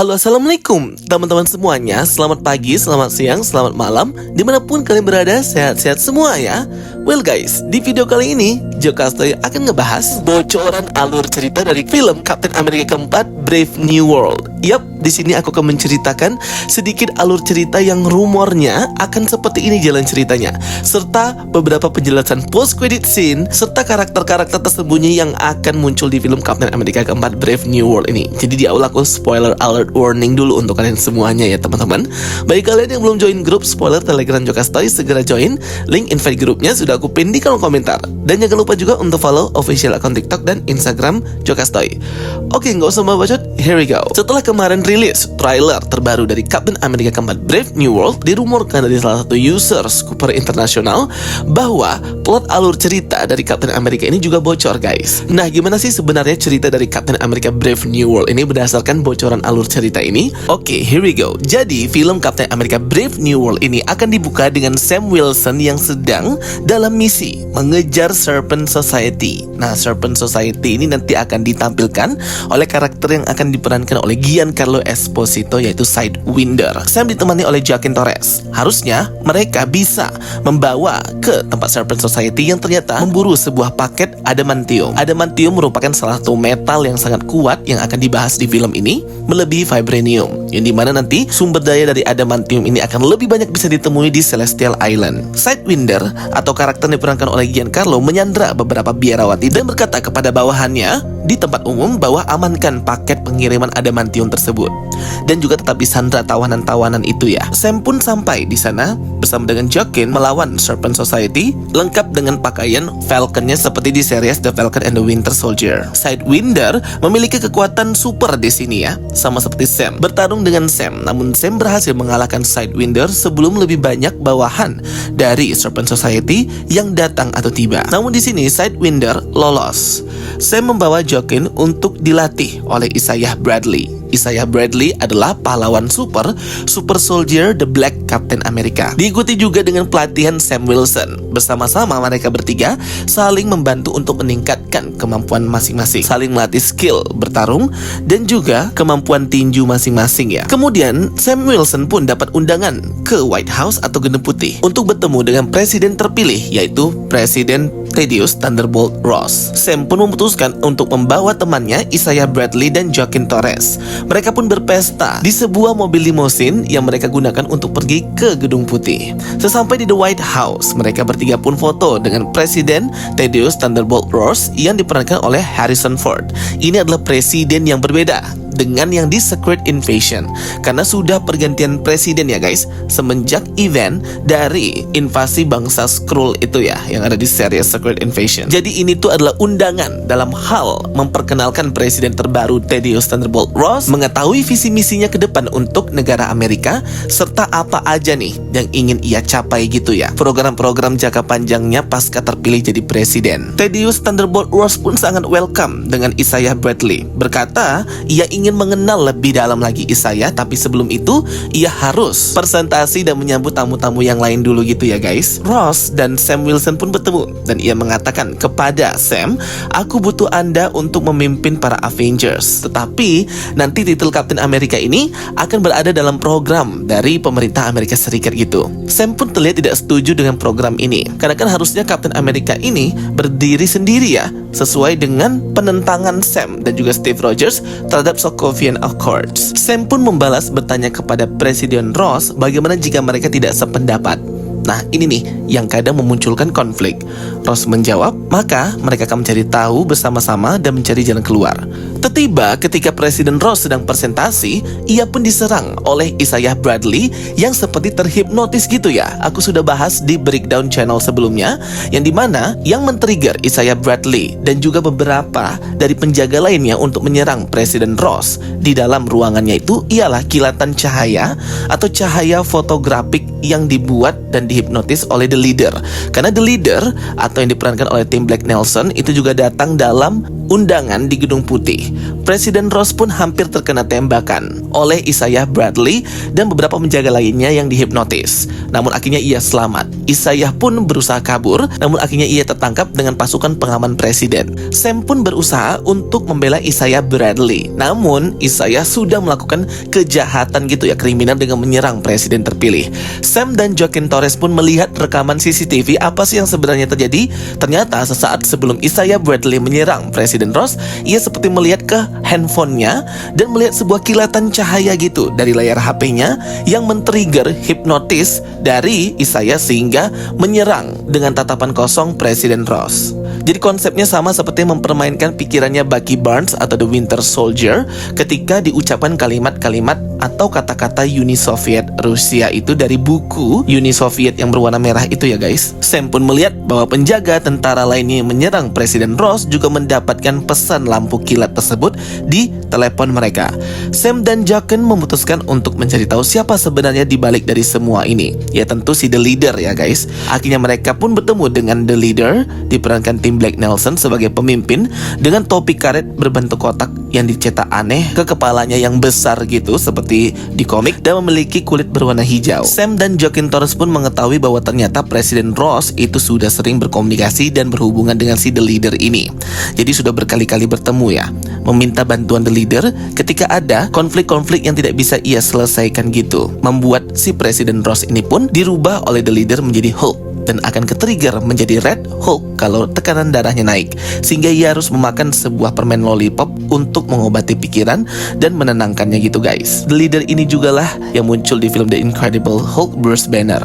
Halo, assalamualaikum teman-teman semuanya. Selamat pagi, selamat siang, selamat malam, dimanapun kalian berada, sehat-sehat semua ya. Well guys, di video kali ini Jokastoy akan ngebahas bocoran alur cerita dari film Captain America keempat Brave New World. Yap, di sini aku akan menceritakan sedikit alur cerita yang rumornya akan seperti ini jalan ceritanya, serta beberapa penjelasan post credit scene serta karakter-karakter tersembunyi yang akan muncul di film Captain America keempat Brave New World ini. Jadi di awal aku spoiler alert warning dulu untuk kalian semuanya ya teman-teman. Bagi kalian yang belum join grup spoiler Telegram Jokastoy, segera join. Link invite grupnya sudah aku pin di kolom komentar. Dan jangan lupa juga untuk follow official akun TikTok dan Instagram Jokastoy. Oke, nggak usah bacot, here we go. Setelah kemarin rilis trailer terbaru dari Captain America keempat Brave New World, dirumorkan dari salah satu user Scooper Internasional bahwa plot alur cerita dari Captain America ini juga bocor guys. Nah, gimana sih sebenarnya cerita dari Captain America Brave New World ini berdasarkan bocoran alur cerita ini? Oke, here we go. Jadi, film Captain America Brave New World ini akan dibuka dengan Sam Wilson yang sedang dalam misi mengejar Serpent Society. Nah, Serpent Society ini nanti akan ditampilkan oleh karakter yang akan diperankan oleh Giancarlo Esposito, yaitu Sidewinder. Sam ditemani oleh Joaquin Torres. Harusnya mereka bisa membawa ke tempat Serpent Society yang ternyata memburu sebuah paket adamantium. Adamantium merupakan salah satu metal yang sangat kuat yang akan dibahas di film ini, melebihi vibranium, yang dimana nanti sumber daya dari adamantium ini akan lebih banyak bisa ditemui di Celestial Island. Sidewinder atau karakter yang diperankan oleh Giancarlo menyandra beberapa biarawati dan berkata kepada bawahannya di tempat umum bahwa amankan paket pengiriman adamantium tersebut dan juga tetap disandra tawanan-tawanan itu ya. Sam pun sampai di sana bersama dengan Joaquin melawan Serpent Society lengkap dengan pakaian Falconnya seperti di series The Falcon and the Winter Soldier. Sidewinder memiliki kekuatan super di sini ya, sama seperti Sam. Bertarung dengan Sam, namun Sam berhasil mengalahkan Sidewinder sebelum lebih banyak bawahan dari Serpent Society yang datang atau tiba. Namun di sini Sidewinder lolos. Sam membawa Joaquin untuk dilatih oleh Isaiah Bradley. Isaiah Bradley adalah pahlawan super soldier The Black Captain America. Diikuti juga dengan pelatihan Sam Wilson. Bersama-sama mereka bertiga saling membantu untuk meningkatkan kemampuan masing-masing, saling melatih skill bertarung dan juga kemampuan tinju masing-masing ya. Kemudian Sam Wilson pun dapat undangan ke White House atau Gedung Putih untuk bertemu dengan presiden terpilih, yaitu Presiden Thaddeus Thunderbolt Ross. Sam pun memutuskan untuk membawa temannya Isaiah Bradley dan Joaquin Torres. Mereka pun berpesta di sebuah mobil limousine yang mereka gunakan untuk pergi ke Gedung Putih. Sesampai di The White House, mereka bertiga pun foto dengan Presiden Thaddeus Thunderbolt Ross yang diperankan oleh Harrison Ford. Ini adalah presiden yang berbeda dengan yang di Secret Invasion, karena sudah pergantian presiden ya guys, semenjak event dari invasi bangsa Skrull itu ya, yang ada di series Secret Invasion. Jadi ini tuh adalah undangan dalam hal memperkenalkan presiden terbaru Thaddeus Thunderbolt Ross, mengetahui visi misinya ke depan untuk negara Amerika, serta apa aja nih yang ingin ia capai gitu ya, program-program jangka panjangnya pasca terpilih jadi presiden. Thaddeus Thunderbolt Ross pun sangat welcome dengan Isaiah Bradley, berkata ia ingin mengenal lebih dalam lagi Isaiah, tapi sebelum itu ia harus presentasi dan menyambut tamu-tamu yang lain dulu gitu ya guys. Ross dan Sam Wilson pun bertemu dan ia mengatakan kepada Sam, aku butuh Anda untuk memimpin para Avengers, tetapi nanti titel Captain America ini akan berada dalam program dari pemerintah Amerika Serikat gitu. Sam pun terlihat tidak setuju dengan program ini, karena kan harusnya Captain America ini berdiri sendiri ya, sesuai dengan penentangan Sam dan juga Steve Rogers terhadap Sokovian Accords. Sam pun membalas bertanya kepada Presiden Ross bagaimana jika mereka tidak sependapat. Nah, ini nih yang kadang memunculkan konflik. Ross menjawab, maka mereka akan mencari tahu bersama-sama dan mencari jalan keluar. Tiba ketika Presiden Ross sedang presentasi, ia pun diserang oleh Isaiah Bradley yang seperti terhipnotis gitu ya. Aku sudah bahas di breakdown channel sebelumnya, yang dimana yang men-trigger Isaiah Bradley dan juga beberapa dari penjaga lainnya untuk menyerang Presiden Ross di dalam ruangannya itu ialah kilatan cahaya atau cahaya fotografik yang dibuat dan dihipnotis oleh The Leader. Karena The Leader atau yang diperankan oleh Tim Blake Nelson itu juga datang dalam undangan di Gedung Putih. Presiden Ross pun hampir terkena tembakan oleh Isaiah Bradley dan beberapa penjaga lainnya yang dihipnotis. Namun akhirnya ia selamat. Isaiah pun berusaha kabur, namun akhirnya ia tertangkap dengan pasukan pengaman presiden. Sam pun berusaha untuk membela Isaiah Bradley. Namun Isaiah sudah melakukan kejahatan gitu ya, kriminal dengan menyerang presiden terpilih. Sam dan Joaquin Torres pun melihat rekaman CCTV apa sih yang sebenarnya terjadi. Ternyata sesaat sebelum Isaiah Bradley menyerang Presiden Ross, ia seperti melihat ke handphonenya dan melihat sebuah kilatan cahaya gitu dari layar HP-nya yang men-trigger hipnotis dari Isaiah sehingga menyerang dengan tatapan kosong Presiden Ross. Jadi konsepnya sama seperti mempermainkan pikirannya Bucky Barnes atau The Winter Soldier ketika diucapkan kalimat-kalimat atau kata-kata Uni Soviet Rusia itu dari buku Uni Soviet yang berwarna merah itu ya guys. Sam pun melihat bahwa penjaga tentara lainnya yang menyerang Presiden Ross juga mendapatkan pesan lampu kilat tersebut di telepon mereka. Sam dan Joaquin memutuskan untuk mencari tahu siapa sebenarnya di balik dari semua ini. Ya tentu si The Leader ya guys. Akhirnya mereka pun bertemu dengan The Leader, diperankan Tim Blake Nelson sebagai pemimpin dengan topi karet berbentuk kotak yang dicetak aneh ke kepalanya yang besar gitu seperti di komik dan memiliki kulit berwarna hijau. Sam dan Joaquin Torres pun mengetahui bahwa ternyata Presiden Ross itu sudah sering berkomunikasi dan berhubungan dengan si The Leader ini. Jadi sudah berkali-kali bertemu ya, meminta bantuan The Leader ketika ada konflik-konflik yang tidak bisa ia selesaikan gitu. Membuat si Presiden Ross ini pun dirubah oleh The Leader menjadi Hulk dan akan ke-trigger menjadi Red Hulk kalau tekanan darahnya naik, sehingga ia harus memakan sebuah permen lollipop untuk mengobati pikiran dan menenangkannya gitu guys. The Leader ini jugalah yang muncul di film The Incredible Hulk Bruce Banner.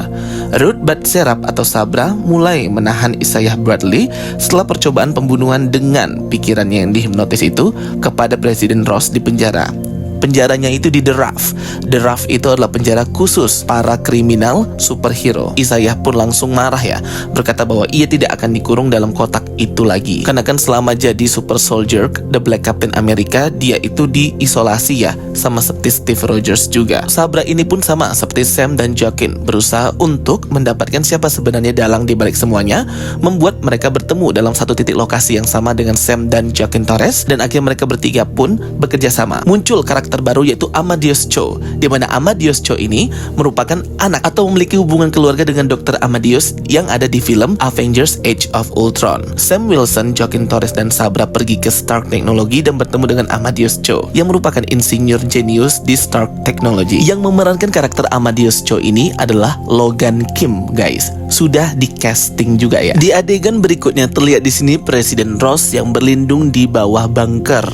Ruth Bader Serap atau Sabra mulai menahan Isaiah Bradley setelah percobaan pembunuhan dengan pikirannya yang dihipnotis itu kepada Presiden Ross di penjara. Penjaranya itu di The Raft. The Raft itu adalah penjara khusus para kriminal superhero. Isaiah pun langsung marah ya, berkata bahwa ia tidak akan dikurung dalam kotak itu lagi. Karena kan selama jadi super soldier, The Black Captain America, dia itu diisolasi ya, sama seperti Steve Rogers juga. Sabra ini pun sama seperti Sam dan Joaquin, berusaha untuk mendapatkan siapa sebenarnya dalang di balik semuanya, membuat mereka bertemu dalam satu titik lokasi yang sama dengan Sam dan Joaquin Torres, dan akhirnya mereka bertiga pun bekerja sama. Muncul karakter baru yaitu Amadeus Cho, di mana Amadeus Cho ini merupakan anak atau memiliki hubungan keluarga dengan Dr. Amadeus yang ada di film Avengers Age of Ultron. Sam Wilson, Joaquin Torres dan Sabra pergi ke Stark Technology dan bertemu dengan Amadeus Cho yang merupakan insinyur jenius di Stark Technology. Yang memerankan karakter Amadeus Cho ini adalah Logan Kim guys. Sudah di casting juga ya. Di adegan berikutnya terlihat di sini Presiden Ross yang berlindung di bawah bunker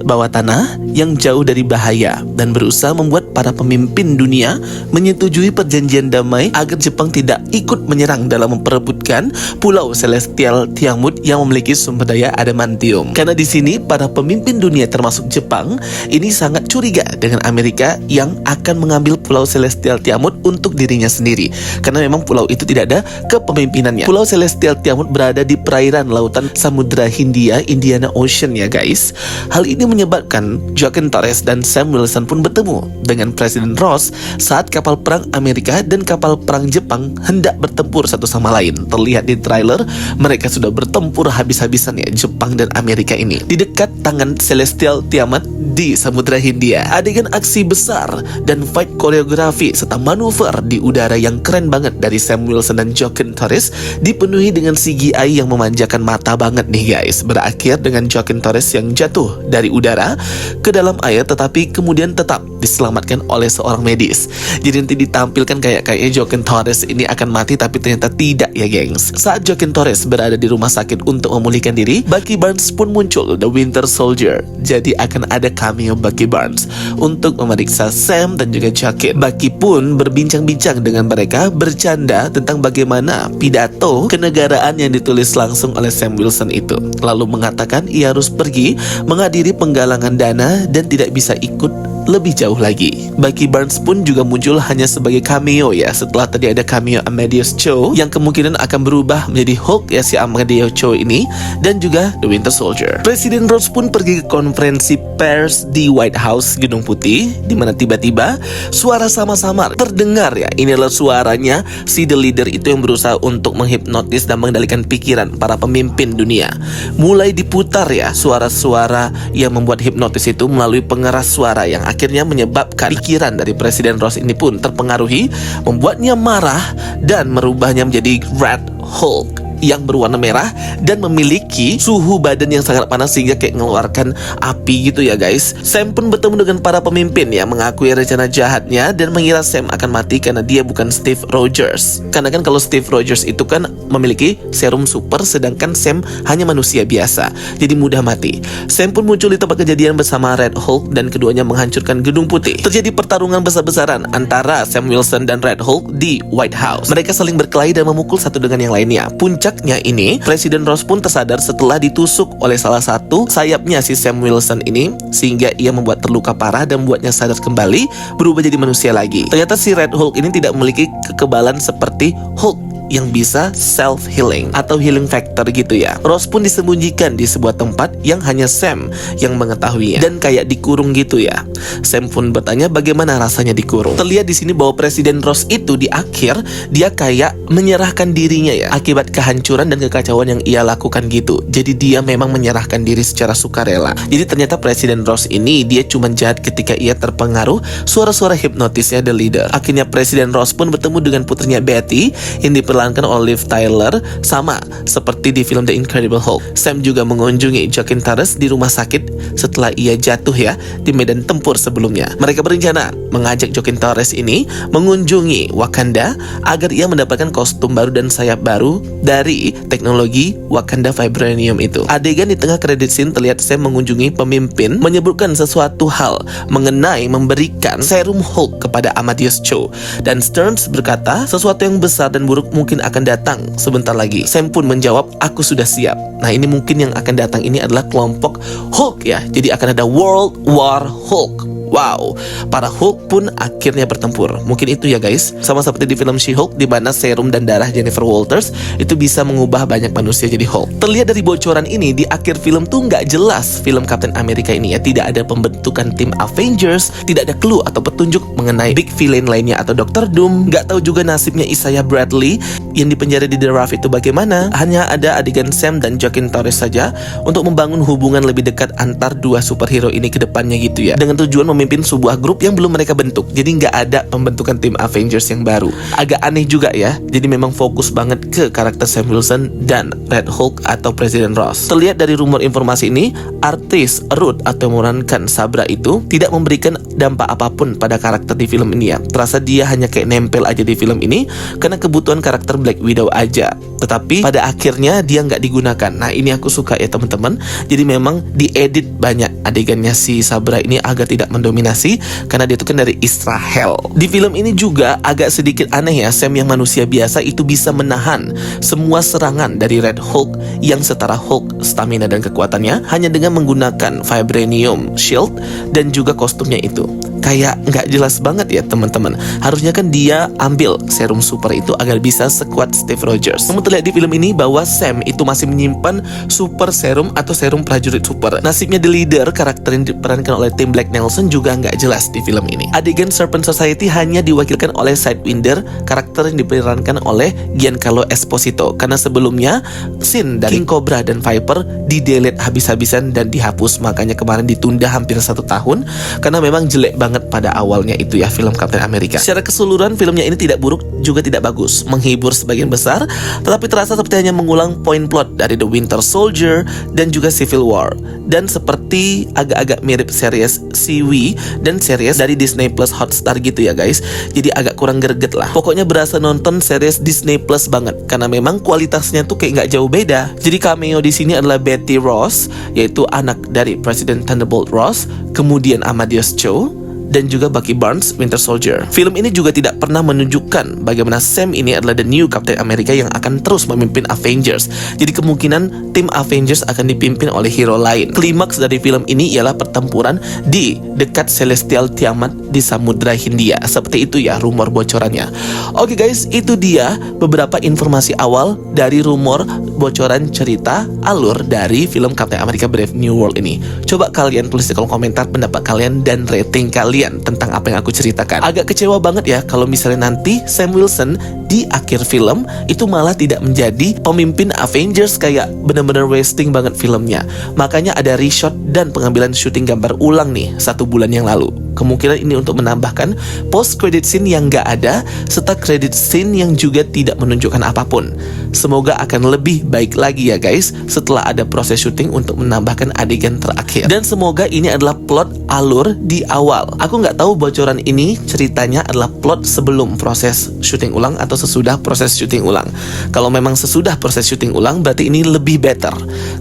bawah tanah yang jauh dari bahaya dan berusaha membuat para pemimpin dunia menyetujui perjanjian damai agar Jepang tidak ikut menyerang dalam memperebutkan Pulau Celestial Tiamut yang memiliki sumber daya adamantium. Karena di sini para pemimpin dunia termasuk Jepang ini sangat curiga dengan Amerika yang akan mengambil Pulau Celestial Tiamut untuk dirinya sendiri. Karena memang pulau itu tidak ada kepemimpinannya. Pulau Celestial Tiamut berada di perairan lautan Samudra Hindia, Indian Ocean ya guys. Hal ini menyebabkan Joaquin Torres dan Sam Wilson pun bertemu dengan Presiden Ross saat kapal perang Amerika dan kapal perang Jepang hendak bertempur satu sama lain. Terlihat di trailer mereka sudah bertempur habis-habisan ya, Jepang dan Amerika ini di dekat tangan Celestial Tiamut di Samudra Hindia. Adegan aksi besar dan fight koreografi serta manuver di udara yang keren banget dari Sam Wilson dan Joaquin Torres dipenuhi dengan CGI yang memanjakan mata banget nih guys. Berakhir dengan Joaquin Torres yang jatuh dari udara ke dalam air tetapi kemudian tetap diselamatkan oleh seorang medis. Jadi nanti ditampilkan kayaknya Joaquin Torres ini akan mati, tapi ternyata tidak ya gengs. Saat Joaquin Torres berada di rumah sakit untuk memulihkan diri, Bucky Barnes pun muncul, The Winter Soldier. Jadi akan ada cameo Bucky Barnes untuk memeriksa Sam dan juga Joaquin. Bucky pun berbincang-bincang dengan mereka, bercanda tentang bagaimana pidato kenegaraan yang ditulis langsung oleh Sam Wilson itu. Lalu mengatakan ia harus pergi menghadiri penggalangan dana dan tidak bisa ikut lebih jauh lagi. Bucky Barnes pun juga muncul hanya sebagai cameo ya, setelah tadi ada cameo Amadeus Cho yang kemungkinan akan berubah menjadi Hulk ya si Amadeus Cho ini, dan juga The Winter Soldier. Presiden Ross pun pergi ke konferensi pers di White House, Gedung Putih, di mana tiba-tiba suara sama-sama terdengar ya. Ini adalah suaranya si The Leader itu yang berusaha untuk menghipnotis dan mengendalikan pikiran para pemimpin dunia. Mulai diputar ya suara-suara yang membuat hipnotis itu melalui pengeras suara yang akhirnya menyebabkan pikiran dari Presiden Ross ini pun terpengaruhi, membuatnya marah dan merubahnya menjadi Red Hulk yang berwarna merah dan memiliki suhu badan yang sangat panas sehingga kayak mengeluarkan api gitu ya guys. Sam pun bertemu dengan para pemimpin yang mengakui rencana jahatnya dan mengira Sam akan mati karena dia bukan Steve Rogers. Karena kan kalau Steve Rogers itu kan memiliki serum super, sedangkan Sam hanya manusia biasa, jadi mudah mati. Sam pun muncul di tempat kejadian bersama Red Hulk dan keduanya menghancurkan Gedung Putih. Terjadi pertarungan besar-besaran antara Sam Wilson dan Red Hulk di White House. Mereka saling berkelahi dan memukul satu dengan yang lainnya. Puncaknya ini, Presiden Ross pun tersadar setelah ditusuk oleh salah satu sayapnya si Sam Wilson ini, sehingga ia membuat terluka parah dan membuatnya sadar kembali, berubah jadi manusia lagi. Ternyata si Red Hulk ini tidak memiliki kekebalan seperti Hulk yang bisa self-healing atau healing factor gitu ya. Ross pun disembunyikan di sebuah tempat yang hanya Sam yang mengetahuinya dan kayak dikurung gitu ya. Sam pun bertanya bagaimana rasanya dikurung. Terlihat di sini bahwa Presiden Ross itu di akhir dia kayak menyerahkan dirinya ya akibat kehancuran dan kekacauan yang ia lakukan gitu. Jadi dia memang menyerahkan diri secara sukarela. Jadi ternyata Presiden Ross ini dia cuma jahat ketika ia terpengaruh suara-suara hipnotisnya The Leader. Akhirnya Presiden Ross pun bertemu dengan putrinya Betty yang diperankan oleh Liv Tyler, sama seperti di film The Incredible Hulk. Sam juga mengunjungi Joaquin Torres di rumah sakit setelah ia jatuh ya di medan tempur sebelumnya. Mereka berencana mengajak Joaquin Torres ini mengunjungi Wakanda agar ia mendapatkan kostum baru dan sayap baru dari teknologi Wakanda Vibranium itu. Adegan di tengah kredit scene terlihat Sam mengunjungi pemimpin menyebutkan sesuatu hal mengenai memberikan serum Hulk kepada Amadeus Cho, dan Stearns berkata sesuatu yang besar dan buruk mungkin akan datang sebentar lagi. Sam pun menjawab, aku sudah siap. Nah ini mungkin yang akan datang ini adalah kelompok Hulk ya. Jadi akan ada World War Hulk. Wow, para Hulk pun akhirnya bertempur. Mungkin itu ya guys, sama seperti di film She-Hulk di mana serum dan darah Jennifer Walters itu bisa mengubah banyak manusia jadi Hulk. Terlihat dari bocoran ini di akhir film tuh nggak jelas film Captain America ini ya. Tidak ada pembentukan tim Avengers, tidak ada clue atau petunjuk mengenai big villain lainnya atau Dr. Doom. Nggak tahu juga nasibnya Isaiah Bradley yang dipenjara di The Raft itu bagaimana. Hanya ada adegan Sam dan Joaquin Torres saja untuk membangun hubungan lebih dekat antar dua superhero ini ke depannya gitu ya, dengan tujuan memimpin sebuah grup yang belum mereka bentuk. Jadi nggak ada pembentukan tim Avengers yang baru. Agak aneh juga ya. Jadi memang fokus banget ke karakter Sam Wilson dan Red Hulk atau Presiden Ross. Terlihat dari rumor informasi ini, artis Ruth atau memerankan Sabra itu tidak memberikan dampak apapun pada karakter di film ini ya. Terasa dia hanya kayak nempel aja di film ini karena kebutuhan karakter Black Widow aja. Tetapi pada akhirnya dia nggak digunakan. Nah ini aku suka ya teman-teman. Jadi memang diedit banyak adegannya si Sabra ini agar tidak mendominasi karena dia itu kan dari Israel. Di film ini juga agak sedikit aneh ya, Sam yang manusia biasa itu bisa menahan semua serangan dari Red Hulk yang setara Hulk stamina dan kekuatannya hanya dengan menggunakan Vibranium Shield dan juga kostumnya itu. Kayak nggak jelas banget ya teman-teman. Harusnya kan dia ambil serum super itu agar bisa sekuat Steve Rogers. Namun terlihat di film ini bahwa Sam itu masih menyimpan super serum atau serum prajurit super. Nasibnya The Leader, karakter yang diperankan oleh Tim Blake Nelson, juga nggak jelas di film ini. Adegan Serpent Society hanya diwakilkan oleh Sidewinder, karakter yang diperankan oleh Giancarlo Esposito, karena sebelumnya scene dari King Cobra dan Viper di-delete habis-habisan dan dihapus. Makanya kemarin ditunda hampir 1 tahun karena memang jelek banget pada awalnya itu ya film Captain America. Secara keseluruhan filmnya ini tidak buruk juga tidak bagus, menghibur sebagian besar, tetapi terasa seperti hanya mengulang poin plot dari The Winter Soldier dan juga Civil War, dan seperti agak-agak mirip series CW dan series dari Disney Plus Hotstar gitu ya guys. Jadi agak kurang greget lah. Pokoknya berasa nonton series Disney Plus banget karena memang kualitasnya tuh kayak nggak jauh beda. Jadi cameo di sini adalah Betty Ross, yaitu anak dari Presiden Thunderbolt Ross, kemudian Amadeus Cho, dan juga Bucky Barnes Winter Soldier. Film ini juga tidak pernah menunjukkan bagaimana Sam ini adalah the new Captain America yang akan terus memimpin Avengers. Jadi kemungkinan tim Avengers akan dipimpin oleh hero lain. Klimaks dari film ini ialah pertempuran di dekat Celestial Tiamat di Samudra Hindia. Seperti itu ya rumor bocorannya. Oke guys, itu dia beberapa informasi awal dari rumor bocoran cerita alur dari film Captain America Brave New World ini. Coba kalian tulis di kolom komentar pendapat kalian dan rating kalian tentang apa yang aku ceritakan. Agak kecewa banget ya kalau misalnya nanti Sam Wilson di akhir film itu malah tidak menjadi pemimpin Avengers, kayak bener-bener wasting banget filmnya. Makanya ada reshot dan pengambilan syuting gambar ulang nih 1 bulan yang lalu. Kemungkinan ini untuk menambahkan post credit scene yang gak ada serta credit scene yang juga tidak menunjukkan apapun. Semoga akan lebih baik lagi ya guys setelah ada proses syuting untuk menambahkan adegan terakhir. Dan semoga ini adalah plot alur di awal. Aku nggak tahu bocoran ini ceritanya adalah plot sebelum proses syuting ulang atau sesudah proses syuting ulang. Kalau memang sesudah proses syuting ulang berarti ini lebih better,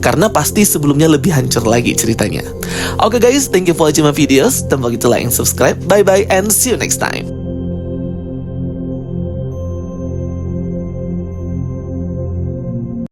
karena pasti sebelumnya lebih hancur lagi ceritanya. Oke guys, thank you for watching my videos. Don't forget to like and subscribe. Bye bye and see you next time.